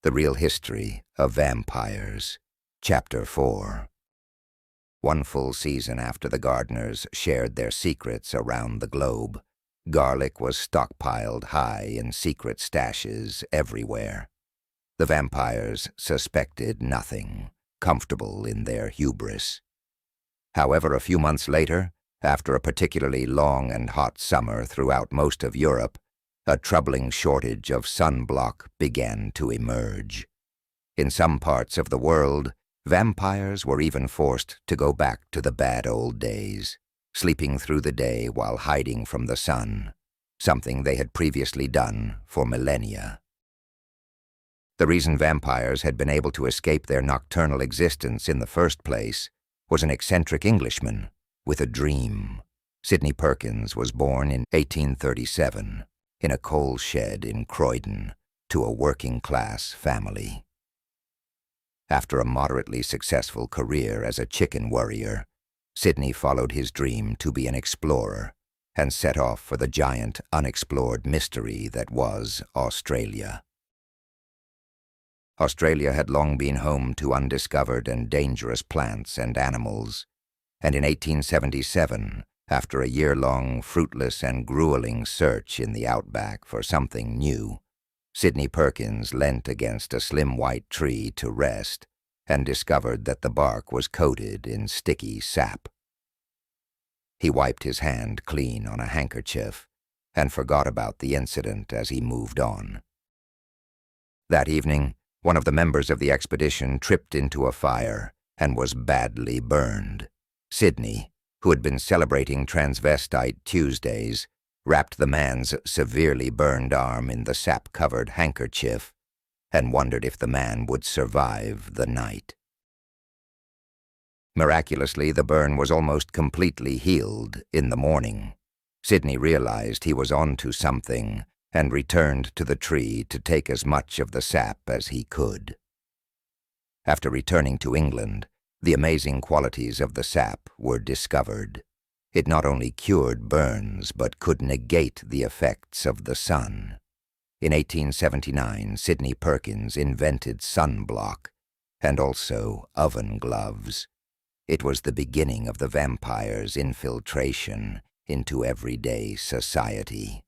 The Real History of Vampires, Chapter 4. One full season after the gardeners shared their secrets around the globe, garlic was stockpiled high in secret stashes everywhere. The vampires suspected nothing, comfortable in their hubris. However, a few months later, after a particularly long and hot summer throughout most of Europe, a troubling shortage of sunblock began to emerge. In some parts of the world, vampires were even forced to go back to the bad old days, sleeping through the day while hiding from the sun, something they had previously done for millennia. The reason vampires had been able to escape their nocturnal existence in the first place was an eccentric Englishman with a dream. Sidney Perkins was born in 1837 in a coal shed in Croydon to a working-class family. After a moderately successful career as a chicken worrier, Sidney followed his dream to be an explorer and set off for the giant unexplored mystery that was Australia. Australia had long been home to undiscovered and dangerous plants and animals, and in 1877, after a year-long fruitless and grueling search in the outback for something new, Sidney Perkins leant against a slim white tree to rest and discovered that the bark was coated in sticky sap. He wiped his hand clean on a handkerchief and forgot about the incident as he moved on. That evening, one of the members of the expedition tripped into a fire and was badly burned. Sidney, who had been celebrating Transvestite Tuesdays, wrapped the man's severely burned arm in the sap-covered handkerchief and wondered if the man would survive the night. Miraculously, the burn was almost completely healed in the morning. Sidney realized he was onto something and returned to the tree to take as much of the sap as he could. After returning to England, the amazing qualities of the sap were discovered. It not only cured burns, but could negate the effects of the sun. In 1879, Sidney Perkins invented sunblock and also oven gloves. It was the beginning of the vampire's infiltration into everyday society.